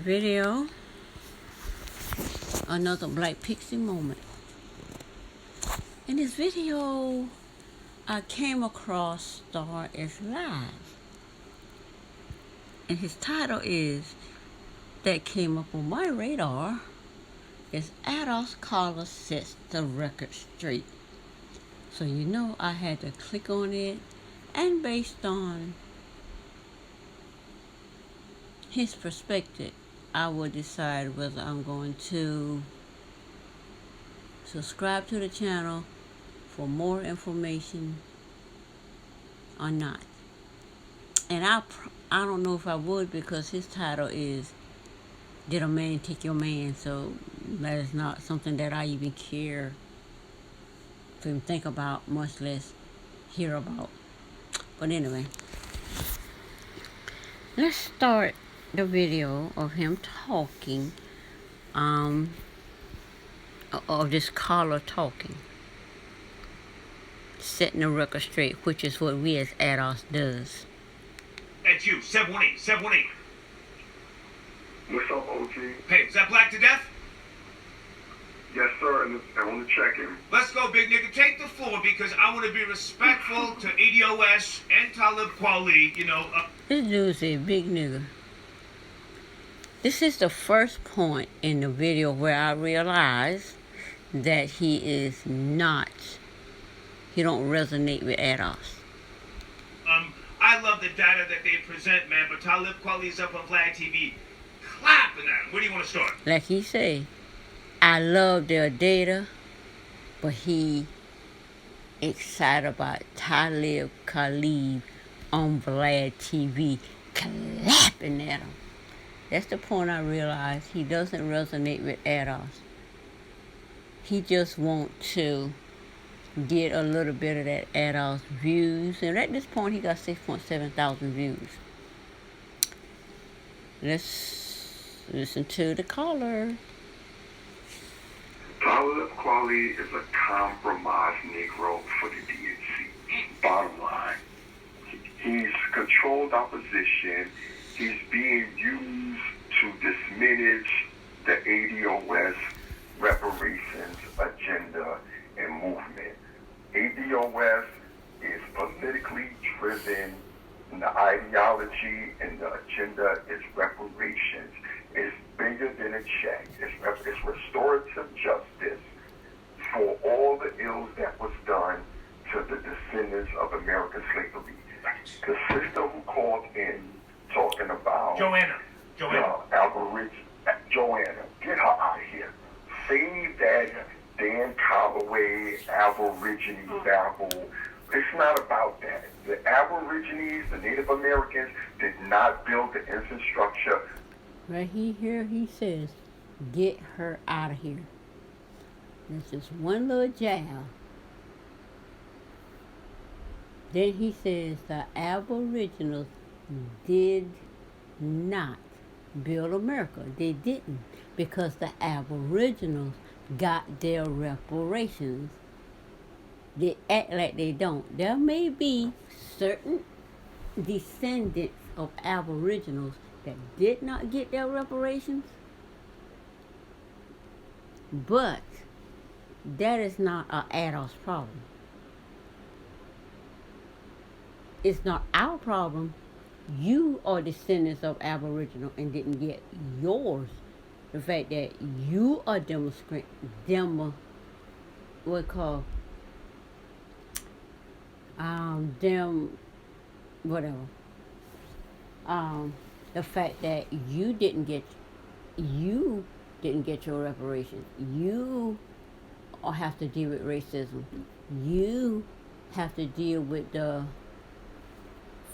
Video, another Black Pixie moment. In this video, I came across Star is Live, and his title is, that came up on my radar, is ADOS Caller Sets the Record Straight. So I had to click on it, and based on his perspective, I will decide whether I'm going to subscribe to the channel for more information or not. And I don't know if I would, because his title is, Did a Man Take Your Man? So that is not something that I even care to even think about, much less hear about. But anyway, let's start the video of him talking, of this caller talking, setting the record straight, which is what we as ADOS does. That's you, 718, 718. What's up, OG? Hey, is that Black to Death? Yes, sir, and I want to check in. Let's go, big nigga. Take the floor, because I want to be respectful to ADOS and Talib Kweli, This dude's a big nigga. This is the first point in the video where I realized that he don't resonate with ADOS. I love the data that they present, man, but Talib Kweli's up on Vlad TV clapping at him. Where do you want to start? Like he say, I love their data, but he excited about Talib Kweli on Vlad TV clapping at him. That's the point I realized. He doesn't resonate with ADOS. He just wants to get a little bit of that ADOS views. And at this point, he got 6.7 thousand views. Let's listen to the caller. Talib Kweli is a compromised Negro for the DNC. Bottom line, he's controlled opposition. He's being used to diminish the ADOS reparations agenda and movement. ADOS is politically driven, and the ideology and the agenda is reparations. It's bigger than a check. It's restorative justice for all the ills that was done to the descendants of American slavery. The sister who called in talking about Joanna. Aborigine, Joanna, get her out of here. Save that Dan Calloway Aborigine babble. It's not about that. The Aborigines, the Native Americans, did not build the infrastructure. Right here he says, get her out of here. That's just one little jab. Then he says the Aboriginals did not build America. They didn't, because the Aboriginals got their reparations. They act like they don't. There may be certain descendants of Aboriginals that did not get their reparations, but that is not an ADOS problem. It's not our problem. You are descendants of Aboriginal and didn't get yours. The fact that you are the fact that you didn't get your reparations. You have to deal with racism. You have to deal with the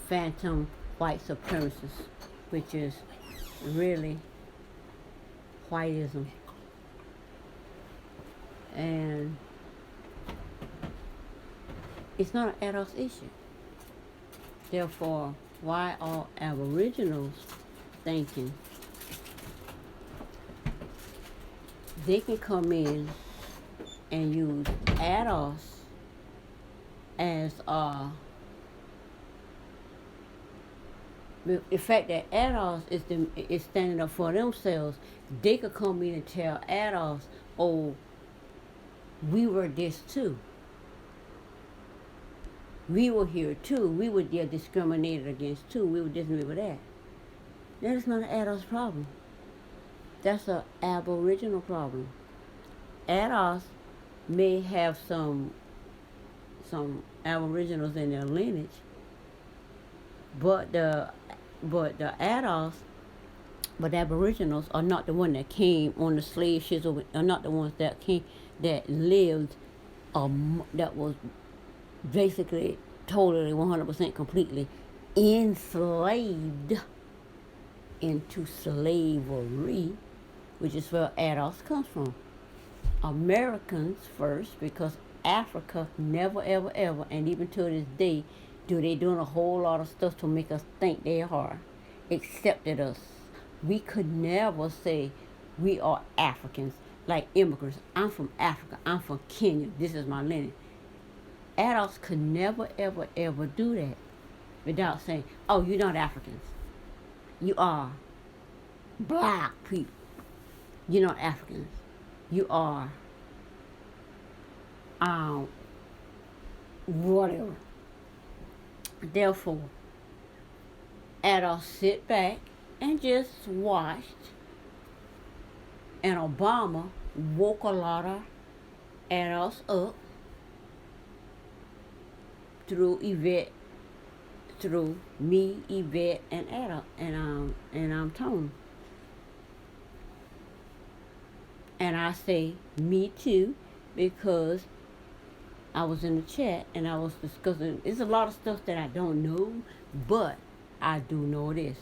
phantom white supremacists, which is really whiteism. And it's not an ADOS issue. Therefore, why are Aboriginals thinking they can come in and use ADOS as The fact that ADOS is standing up for themselves, they could come in and tell ADOS, oh, we were this too. We were here too. We were there discriminated against too. We were this and we were that. That is not an ADOS problem. That's an Aboriginal problem. ADOS may have some Aboriginals in their lineage, but the ADOS, but the Aboriginals are not the one that came on the slave ships, or are not the ones that came that lived, that was basically totally 100% completely enslaved into slavery, which is where ADOS comes from. Americans first, because Africa never, ever, ever, and even to this day, they doing a whole lot of stuff to make us think they are, accepted us. We could never say we are Africans, like immigrants. I'm from Africa. I'm from Kenya. This is my lineage. Adults could never, ever, ever do that without saying, oh, you're not Africans. You are black people. You're not Africans. You are whatever. Therefore, adults sit back and just watched, and Obama woke a lot of adults up through me, Yvette, and Adam, and Tony. And I say me too, because I was in the chat and I was discussing. There's a lot of stuff that I don't know, but I do know this.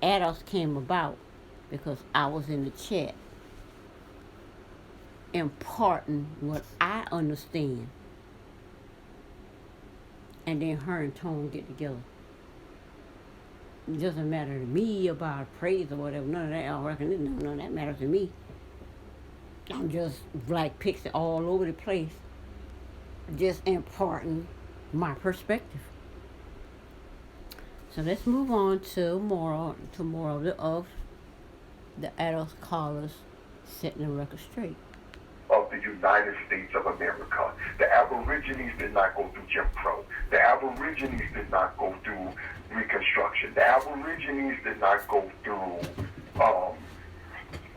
Adults came about because I was in the chat imparting what I understand. And then her and Tone get together. It doesn't matter to me about praise or whatever. None of that. I reckon none of that matters to me. I'm just like pixie all over the place, just imparting my perspective. So let's move on to moral of the adult callers setting the record straight. Of the United States of America. The Aborigines did not go through Jim Crow. The Aborigines did not go through Reconstruction. The Aborigines did not go through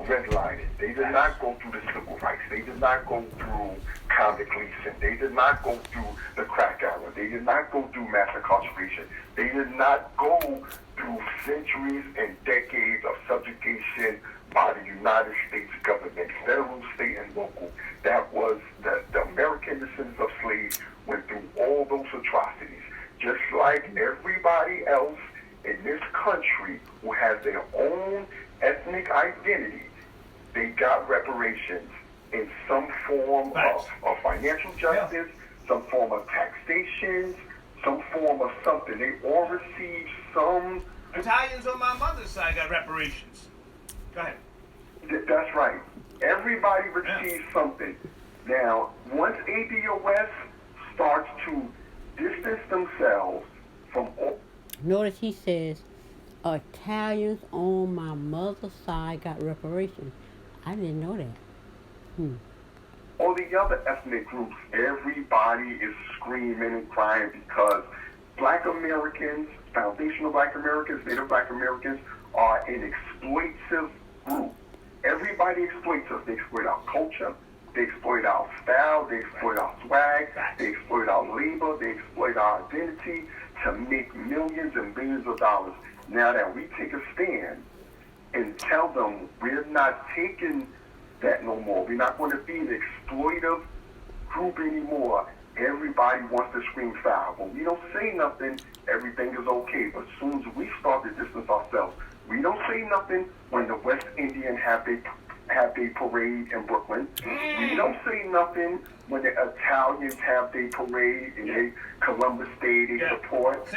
redlining. They did not go through the civil rights. They did not go through convict leasing. They did not go through the crack era. They did not go through mass incarceration. They did not go through centuries and decades of subjugation by the United States government, federal, state, and local. That was the American descendants of slaves went through all those atrocities. Just like everybody else in this country who has their own ethnic identity, they got reparations in some form of financial justice, some form of taxation, some form of something. They all received some. Italians on my mother's side got reparations. Go ahead. That's right. Everybody receives something. Now, once ADOS starts to distance themselves from all... Notice he says, Italians on my mother's side got reparations. I didn't know that. All the other ethnic groups, everybody is screaming and crying because Black Americans, foundational Black Americans, Native Black Americans are an exploitive group. Everybody exploits us. They exploit our culture. They exploit our style. They exploit our swag. They exploit our labor. They exploit our identity to make millions and billions of dollars. Now that we take a stand and tell them we're not taking that no more, we're not going to be an exploitive group anymore, everybody wants to scream foul. When we don't say nothing, everything is okay. But as soon as we start to distance ourselves, we don't say nothing when the West Indian have their parade in Brooklyn. We don't say nothing when the Italians have their parade in Columbus Day. They support.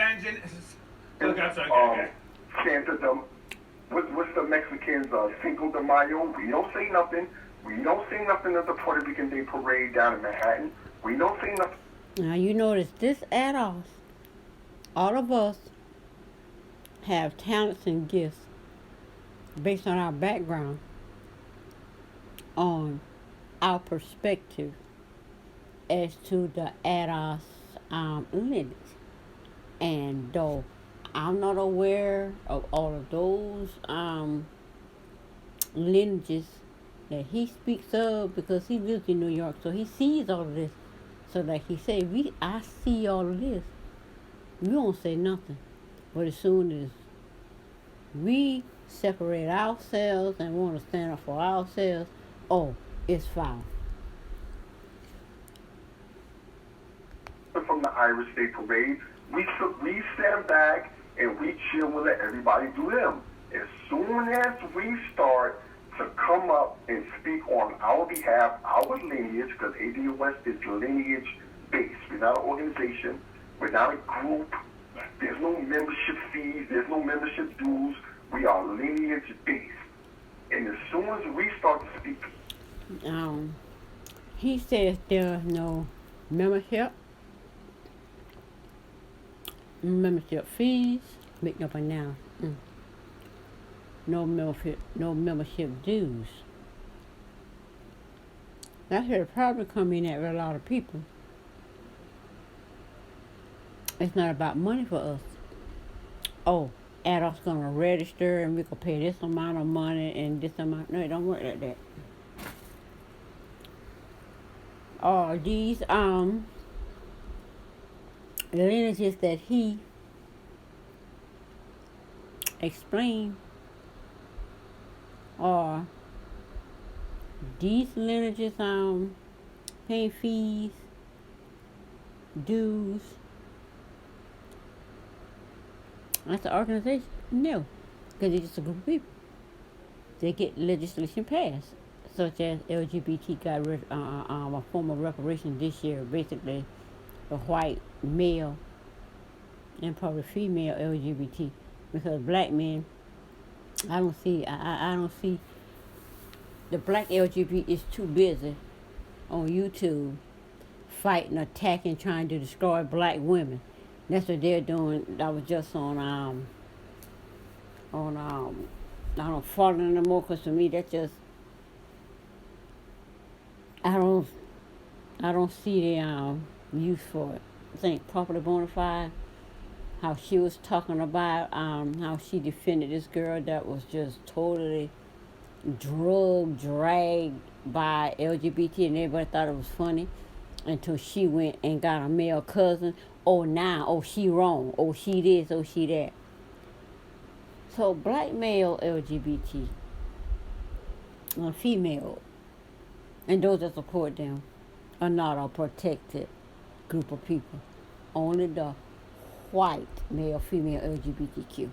What's the Mexicans? Cinco de Mayo. We don't say nothing. We don't say nothing at the Puerto Rican Day parade down in Manhattan. We don't say nothing. Now you notice this ADOS, all of us have talents and gifts based on our background, on our perspective as to the ADOS lineage. And though I'm not aware of all of those lineages that he speaks of, because he lives in New York, so he sees all of this. So like he said, I see all of this. We won't say nothing. But as soon as we separate ourselves and want to stand up for ourselves, oh, it's foul. From the Irish Day Parade, we stand back and we chill and let everybody do them. As soon as we start to come up and speak on our behalf, our lineage, because ADOS is lineage based. We're not an organization. We're not a group. There's no membership fees. There's no membership dues. We are lineage based. And as soon as we start to speak, he says there's no membership fees. Make up a now. No membership dues. That's where the problem come in at with a lot of people. It's not about money for us. Oh, ADOS gonna register and we can pay this amount of money and this amount. No, it don't work like that. These lineages that he explained are these lineages paying fees, dues. That's an organization? No, because it's just a group of people. They get legislation passed, such as LGBT got a form of reparation this year. Basically, the white male and probably female LGBT, because black men, I don't see the black LGBT is too busy on YouTube fighting, attacking, trying to destroy black women. That's what they're doing. I was just on I don't follow them no more, because for me that's just I don't see the use for it. I think Properly Bonafide, how she was talking about how she defended this girl that was just totally dragged by LGBT, and everybody thought it was funny until she went and got a male cousin. She wrong. Oh, she this. Oh, she that. So black male LGBT, female, and those that support them are not a protected group of people. Only the white male, female LGBTQ.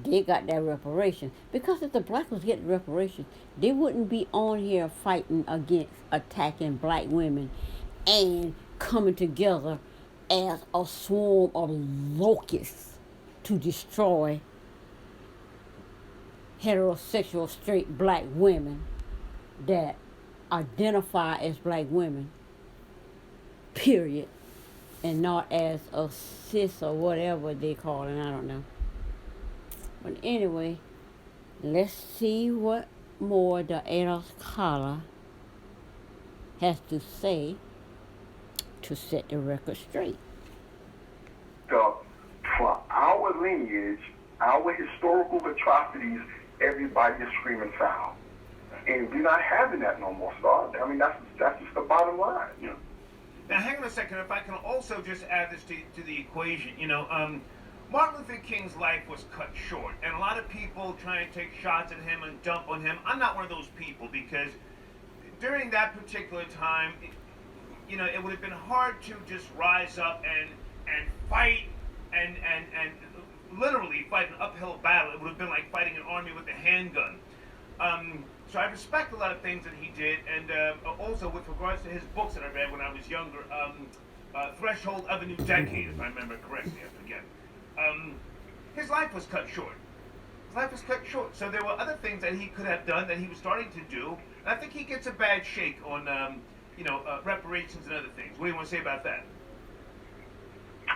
They got that reparation. Because if the black was getting reparations, they wouldn't be on here fighting against attacking black women and coming together as a swarm of locusts to destroy heterosexual straight black women that identify as black women, period, and not as a cis or whatever they call it. I don't know. But anyway, let's see what more the ADOS collar has to say to set the record straight. For our lineage, our historical atrocities, everybody is screaming foul. And we're not having that no more, Star. I mean, that's just the bottom line. Yeah. Now, hang on a second. If I can also just add this to the equation, Martin Luther King's life was cut short, and a lot of people try and take shots at him and dump on him. I'm not one of those people, because during that particular time, it would have been hard to just rise up and fight and literally fight an uphill battle. It would have been like fighting an army with a handgun. So I respect a lot of things that he did, and also with regards to his books that I read when I was younger, Threshold of a New Decade, if I remember correctly, I forget. His life was cut short. So there were other things that he could have done that he was starting to do, and I think he gets a bad shake on, reparations and other things. What do you want to say about that?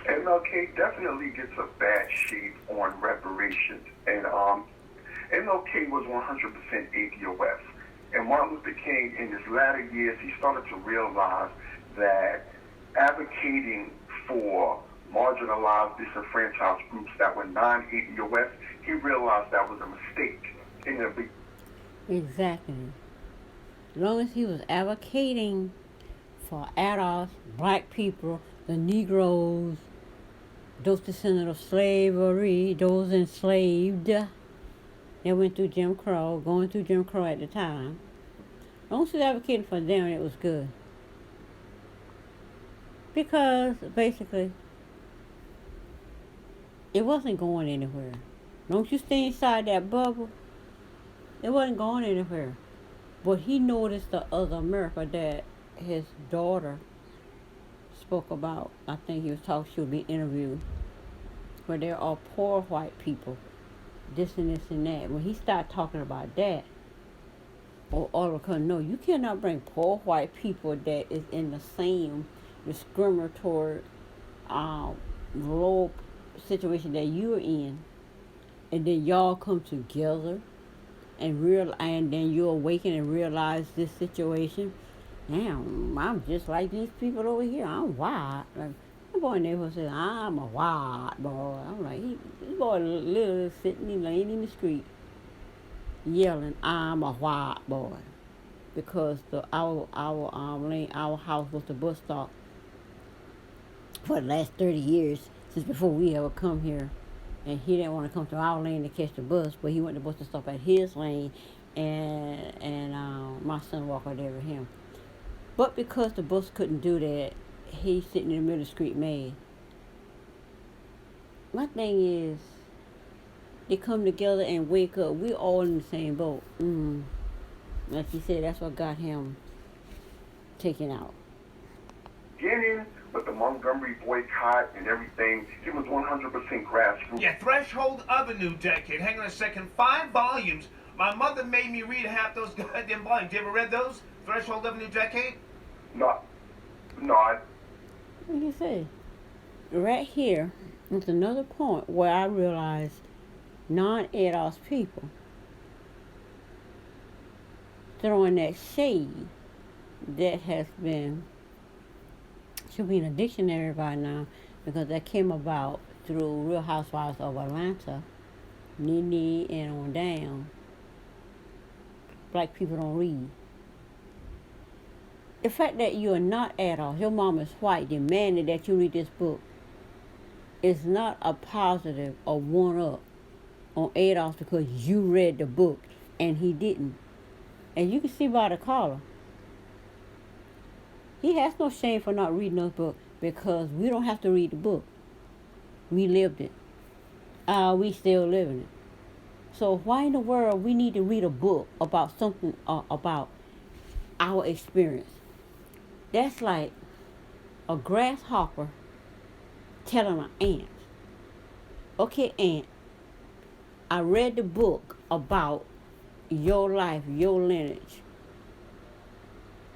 MLK definitely gets a bad shape on reparations, and MLK was 100% ADOS. And Martin Luther King, in his latter years, he started to realize that advocating for marginalized, disenfranchised groups that were non-ADOS, he realized that was a mistake. Exactly. As long as he was advocating for ADOS, black people, the Negroes, those descendants of slavery, those enslaved, they went through Jim Crow, going through Jim Crow at the time. As long as he was advocating for them, it was good. Because, basically, it wasn't going anywhere. As long as you stay inside that bubble, it wasn't going anywhere. But he noticed the other America that his daughter spoke about. I think he was talking, she would be interviewed, where there are poor white people, this and this and that. When he started talking about that, all of a sudden, no, you cannot bring poor white people that is in the same discriminatory, low situation that you're in, and then y'all come together and then you awaken and realize this situation. Damn, I'm just like these people over here. I'm wild. Like, the boy in the neighborhood said, I'm a wild boy. I'm like, this boy literally sitting, laying in the street, yelling, I'm a wild boy. Because our house was the bus stop for the last 30 years, since before we ever come here. And he didn't want to come to our lane to catch the bus, but he went to bus to stop at his lane, and my son walked right there with him. But because the bus couldn't do that, he's sitting in the middle of the street mad. My thing is, they come together and wake up. We're all in the same boat. Like he said, that's what got him taken out. Beginning with the Montgomery boycott and everything, he was 100% grassroots. Yeah, Threshold Avenue decade. Hang on a second. 5 volumes. My mother made me read half those goddamn volumes. You ever read those? Threshold Avenue decade? No. What do you say? Right here is another point where I realized non-ADOS people throwing that shade that has been, should be in a dictionary by now, because that came about through Real Housewives of Atlanta, Nene and on down. Black people don't read. The fact that you are not ADOS, your mom is white, demanding that you read this book, is not a positive or one-up on ADOS because you read the book and he didn't. And you can see by the collar, he has no shame for not reading those books because we don't have to read the book. We lived it. We still living it. So why in the world we need to read a book about something about our experience? That's like a grasshopper telling an ant, okay, ant, I read the book about your life, your lineage,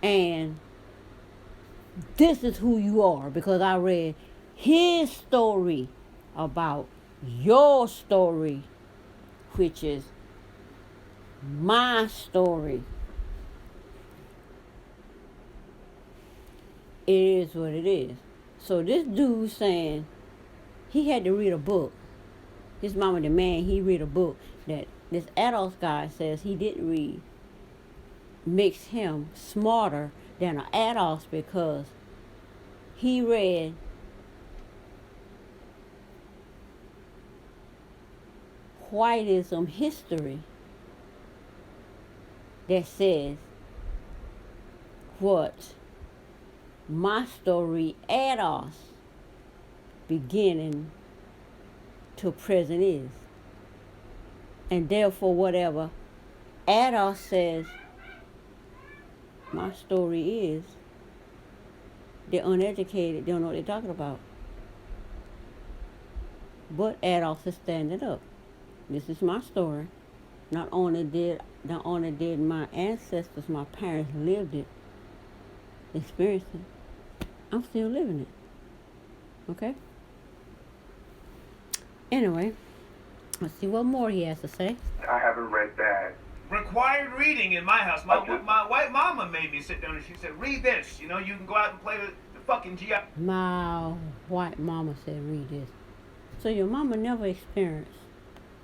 and this is who you are because I read his story about your story, which is my story. It is what it is. So this dude saying he had to read a book. His mama demand he read a book that this ADOS guy says he didn't read, makes him smarter than an ADOS because he read whiteism history that says what my story ADOS beginning to present is. And therefore whatever ADOS says my story is, they're uneducated, they don't know what they're talking about. But ADOS is standing up. This is my story. Not only did my ancestors, my parents lived it, experienced it, I'm still living it. Okay? Anyway, let's see what more he has to say. I haven't read that. Required reading in my house. My Okay. white mama made me sit down and she said, read this. You know, you can go out and play with the fucking GI. My white mama said, read this. So your mama never experienced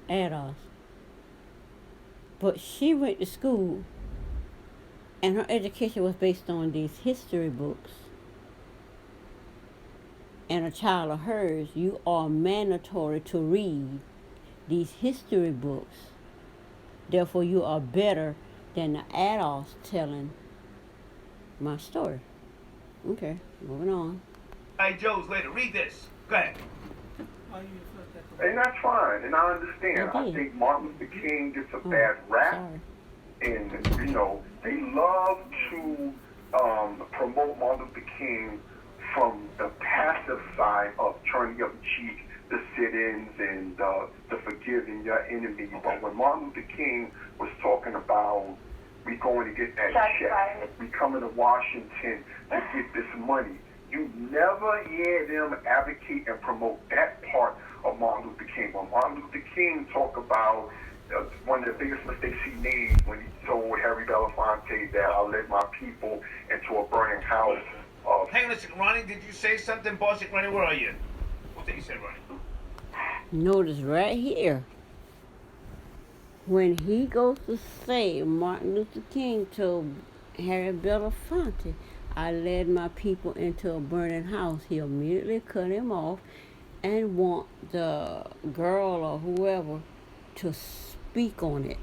ADOS. But she went to school, and her education was based on these history books. And a child of hers, you are mandatory to read these history books. Therefore, you are better than the adults telling my story. Okay, moving on. Joe's later. Read this. Go ahead. And that's fine, and I understand. I did. think Martin Luther King gets a bad rap, Sorry. and they love to promote Martin Luther King from the passive side of turning up the cheek, the sit-ins, and the forgiving your enemy. But when Martin Luther King was talking about we going to get that check, we coming to Washington to get this money, you never hear them advocate and promote that part of Martin Luther King. When Martin Luther King talked about one of the biggest mistakes he made when he told Harry Belafonte that I led my people into a burning house. Hang on a second, Ronnie. Did you say something? Boss, Ronnie, where are you? What did you say, Ronnie? Notice right here, when he goes to say Martin Luther King told Harry Belafonte, I led my people into a burning house, he immediately cut him off and want the girl or whoever to speak on it.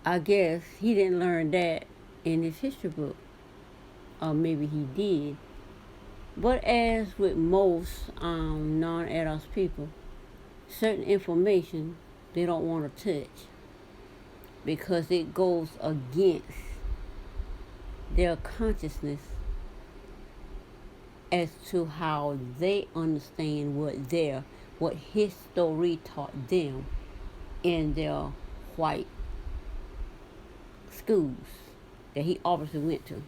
I guess he didn't learn that in his history book. Or maybe he did. But as with most non-ADOS people, certain information they don't want to touch because it goes against their consciousness as to how they understand what history taught them in their white schools that he obviously went to.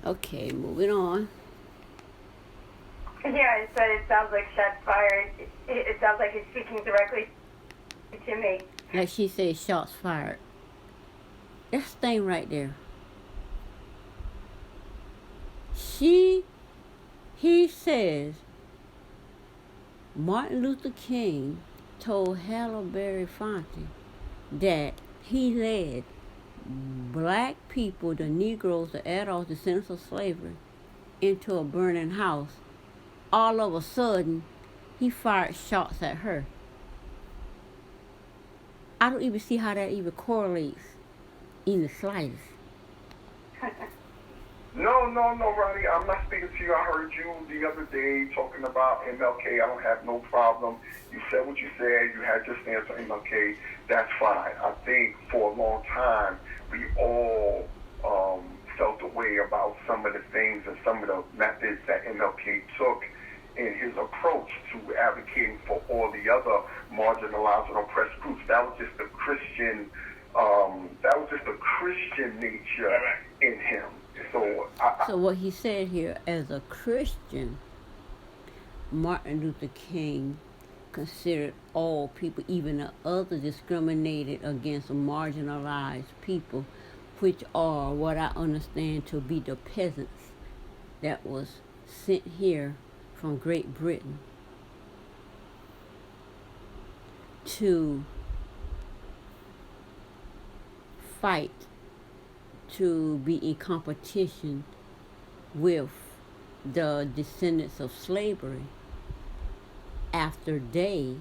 Okay, moving on. Yeah, it said it sounds like shots fired. It sounds like he's speaking directly to me. Like she said, shots fired. That's the thing right there. He says Martin Luther King told Halle Belafonte that he led black people, the Negroes, the adults, descendants of slavery, into a burning house. All of a sudden, he fired shots at her. I don't even see how that even correlates in the slightest. No, Ronnie, I'm not speaking to you. I heard you the other day talking about MLK. I don't have no problem. You said what you said. You had your stance on MLK. That's fine. I think for a long time, we all felt the way about some of the things and some of the methods that MLK took in his approach to advocating for all the other marginalized and oppressed groups. That was just the Christian, nature in him. So what he said here, as a Christian, Martin Luther King considered all people, even the other, discriminated against marginalized people, which are what I understand to be the peasants that was sent here from Great Britain to fight to be in competition with the descendants of slavery after they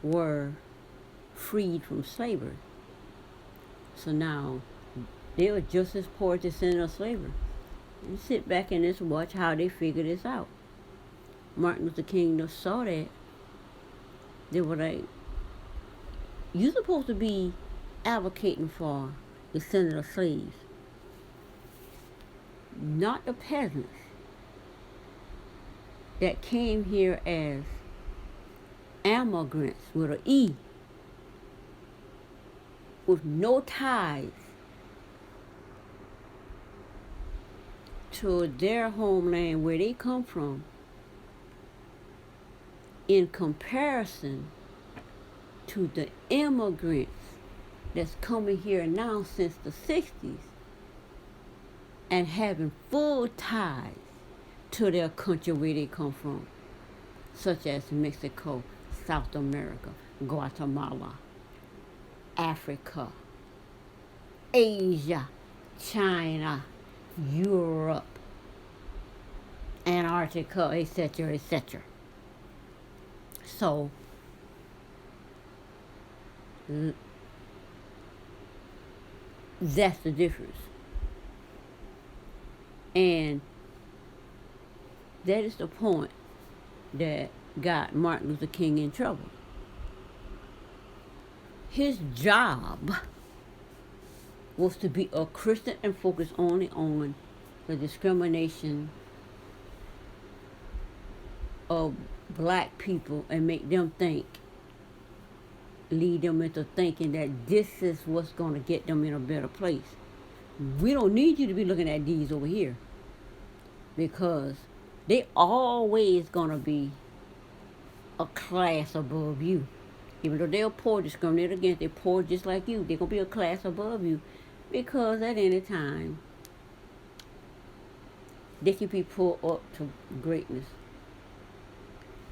were freed from slavery. So now they were just as poor as descendants of slavery. You sit back and just watch how they figure this out. Martin Luther King just saw that. They were like, you're supposed to be advocating for descendants of slaves, not the peasants that came here as immigrants with an E, with no ties to their homeland where they come from, in comparison to the immigrants that's coming here now since the 60s and having full ties to their country where they come from, such as Mexico, South America, Guatemala, Africa, Asia, China, Europe, Antarctica, etc., etc. So, that's the difference. And that is the point that got Martin Luther King in trouble. His job was to be a Christian and focus only on the discrimination of black people and make them think, lead them into thinking that this is what's going to get them in a better place. We don't need you to be looking at these over here, because they always going to be a class above you. Even though they're poor, discriminated against, they're poor just like you. They're going to be a class above you, because at any time, they can be pulled up to greatness.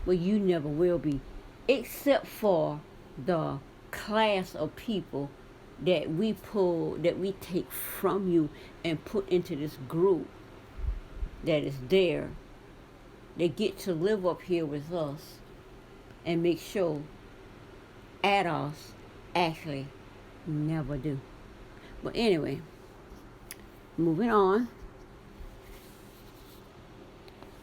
But you never will be, except for the class of people that we take from you and put into this group that is there. They get to live up here with us and make sure ADOS actually never do. But anyway, moving on.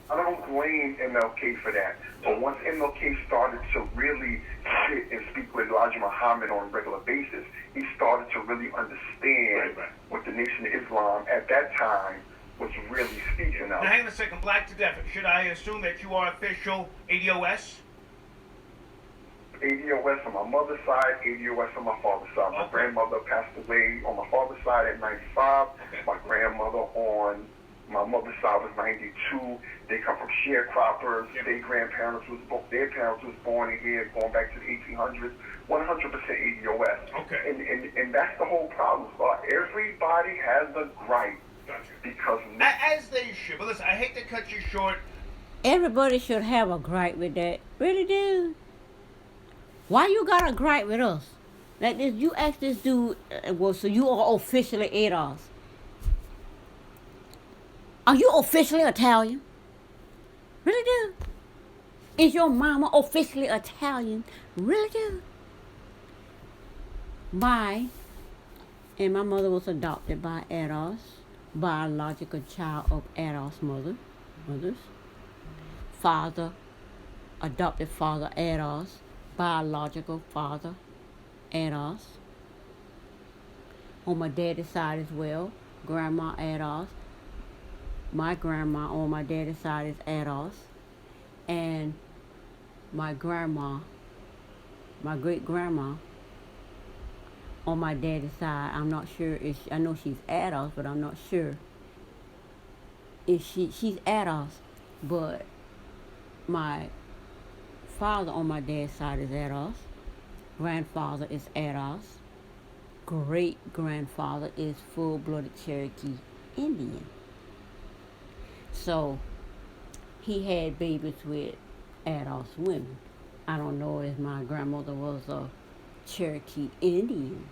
I don't blame MLK for that. But once MLK started to really sit and speak with Elijah Muhammad on a regular basis, he started to really understand what the Nation of Islam at that time was really speaking of. Now, hang on a second. Black to Deaf. Should I assume that you are official ADOS? ADOS on my mother's side, ADOS on my father's side. My grandmother passed away on my father's side at 95. My grandmother on my mother's side was 92. They come from sharecroppers. Their parents was born in here, going back to the 1800s. 100% ADOS. Okay. And that's the whole problem. Everybody has a gripe. Gotcha. Because as they should. But listen, I hate to cut you short. Everybody should have a gripe with that. Really do. Why you got a gripe with us? Like this, you ask this dude, well, so you are officially ADOS. Are you officially Italian? Really do. Is your mama officially Italian? Really do. And my mother was adopted by ADOS, biological child of ADOS mothers. Father, adopted father ADOS, biological father ADOS. On my daddy's side as well, grandma ADOS. My grandma on my daddy's side is ADOS. And my grandma, my great-grandma, on my daddy's side, I'm not sure if I know she's ADOS, but I'm not sure if she's ADOS. But my father on my dad's side is ADOS. Grandfather is ADOS. Great-grandfather is full-blooded Cherokee Indian. So he had babies with ADOS women. I don't know if my grandmother was a Cherokee Indian,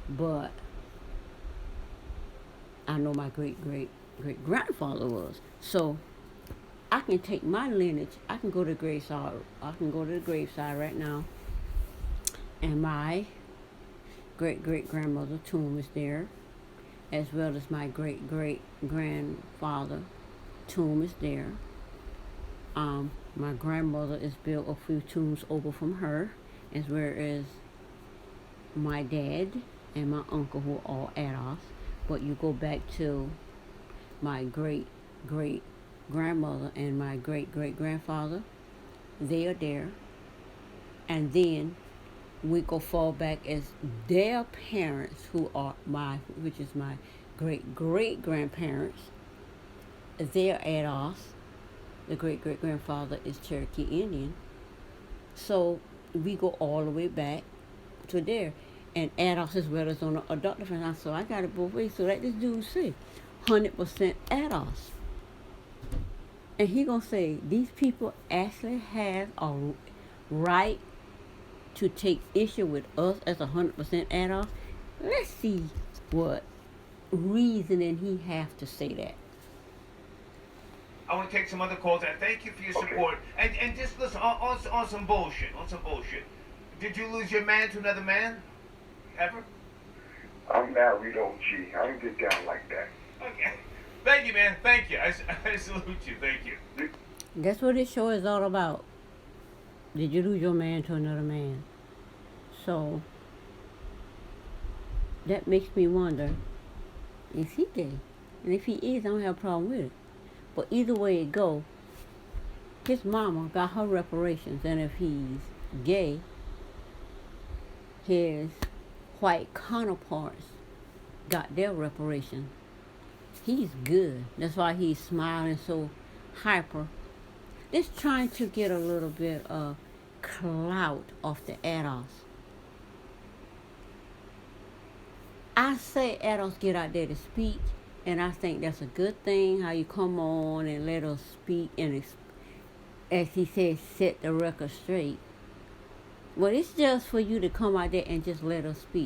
but I know my great-grandfather was. So I can take my lineage, I can go to the graveside right now, and my great-great-grandmother tomb is there, as well as my great-great-grandfather tomb is there. My grandmother is built a few tombs over from her, as well as my dad and my uncle, who are all ADOS. But you go back to my great-great-grandmother and my great-great-grandfather, they are there. And then we go fall back as their parents, which is my great-great-grandparents, their ADOS, the great-great-grandfather, is Cherokee Indian. So we go all the way back to there. And ADOS is where it's on the adoptive house. So I got it both ways. So let this dude say 100% ADOS. And he gonna say these people actually have a right to take issue with us as 100% ADOS. Let's see what reasoning he have to say that. I want to take some other calls. I thank you for your support. And just listen on some bullshit. On some bullshit. Did you lose your man to another man? Ever? I'm married, OG. I don't get down like that. Okay. Thank you, man. Thank you. I salute you. Thank you. That's what this show is all about. Did you lose your man to another man? So that makes me wonder, is he gay? And if he is, I don't have a problem with it. But either way it go, his mama got her reparations, and if he's gay, his white counterparts got their reparations. He's good. That's why he's smiling so hyper. Just trying to get a little bit of clout off the ADOS. I say ADOS get out there to speak, and I think that's a good thing, how you come on and let us speak and, as he says, set the record straight. But it's just for you to come out there and just let us speak.